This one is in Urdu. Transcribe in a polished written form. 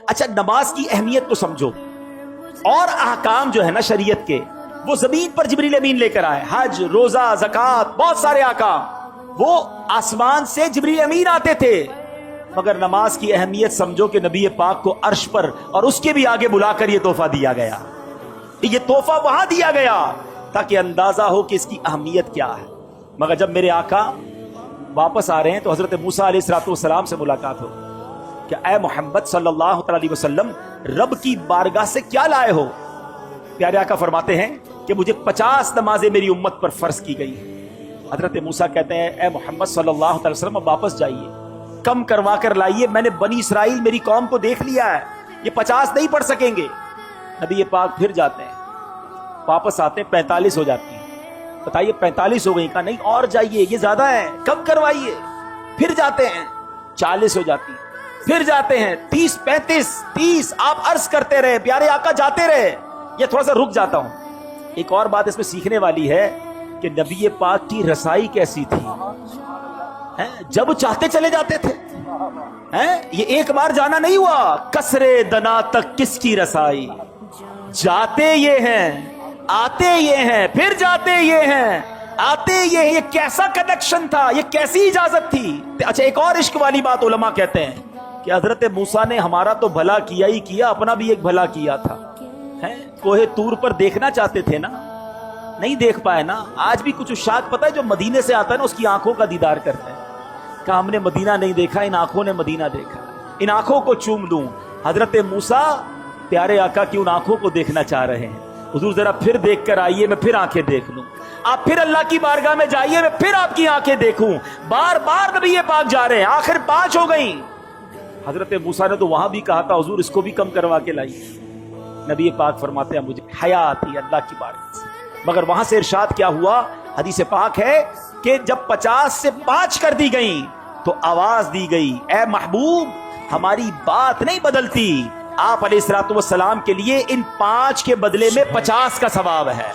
اچھا نماز کی اہمیت کو سمجھو، اور احکام جو ہے نا شریعت کے وہ زمین پر جبریل امین لے کر آئے، حج، روزہ، زکوٰۃ، بہت سارے احکام وہ آسمان سے جبریل امین آتے تھے، مگر نماز کی اہمیت سمجھو کہ نبی پاک کو عرش پر اور اس کے بھی آگے بلا کر یہ تحفہ دیا گیا، یہ تحفہ وہاں دیا گیا تاکہ اندازہ ہو کہ اس کی اہمیت کیا ہے۔ مگر جب میرے آقا واپس آ رہے ہیں تو حضرت موسیٰ علیہ السلام سے ملاقات ہو کہ اے محمد صلی اللہ علیہ وسلم رب کی بارگاہ سے کیا لائے ہو؟ پیارے آقا فرماتے ہیں کہ مجھے 50 نمازیں میری امت پر فرض کی گئی۔ حضرت موسیٰ کہتے ہیں اے محمد صلی اللہ علیہ وسلم اب واپس جائیے، کم کروا کر لائیے، میں نے بنی اسرائیل میری قوم کو دیکھ لیا ہے، یہ 50 نہیں پڑھ سکیں گے۔ نبی پاک پھر جاتے ہیں، واپس آتے ہیں 45 ہو جاتی ہیں۔ بتائیے 45 ہو گئی، کہا نہیں اور جائیے، یہ زیادہ ہے، کم کروائیے۔ پھر جاتے ہیں 40 ہو جاتی ہیں، پھر جاتے ہیں 30 35 30، آپ عرض کرتے رہے، پیارے آقا جاتے رہے۔ یہ تھوڑا سا رک جاتا ہوں، ایک اور بات اس میں سیکھنے والی ہے کہ نبی پاک کی رسائی کیسی تھی، جب چاہتے چلے جاتے تھے، یہ ایک بار جانا نہیں ہوا، کسرے دنا تک کس کی رسائی، جاتے یہ ہیں آتے یہ ہیں پھر جاتے یہ ہیں آتے یہ ہیں۔ یہ کیسا کنیکشن تھا، یہ کیسی اجازت تھی۔ اچھا ایک اور عشق والی بات علماء کہتے ہیں کہ حضرت موسیٰ نے ہمارا تو بھلا کیا ہی کیا، اپنا بھی ایک بھلا کیا تھا۔ کوہ طور پر دیکھنا چاہتے تھے نا، نہیں دیکھ پائے نا۔ آج بھی کچھ عشاق پتہ ہے جو مدینے سے آتا ہے نا اس کی آنکھوں کا دیدار کرتے ہیں کہ ہم نے مدینہ نہیں دیکھا، ان آنکھوں نے مدینہ دیکھا، ان آنکھوں کو چوم لوں۔ حضرت موسیٰ پیارے آقا کی ان آنکھوں کو دیکھنا چاہ رہے ہیں۔ حضور ذرا پھر دیکھ کر آئیے، میں پھر آنکھیں دیکھ لوں، آپ پھر اللہ کی بارگاہ میں جائیے، میں پھر آپ کی آنکھیں دیکھوں۔ بار بار نبی پاک جا رہے ہیں، آخر 5 ہو گئی۔ حضرت موسیٰ نے تو وہاں بھی کہا تھا حضور اس کو بھی کم کروا کے لائیے۔ نبی پاک فرماتے ہیں مجھے حیا آتی ہے اللہ کی بارگاہ سے۔ مگر وہاں سے ارشاد کیا ہوا، حدیث پاک ہے کہ جب 50 سے 5 کر دی گئی تو آواز دی گئی اے محبوب ہماری بات نہیں بدلتی، آپ علیہ السلام کے لیے ان 5 کے بدلے میں 50 کا ثواب ہے۔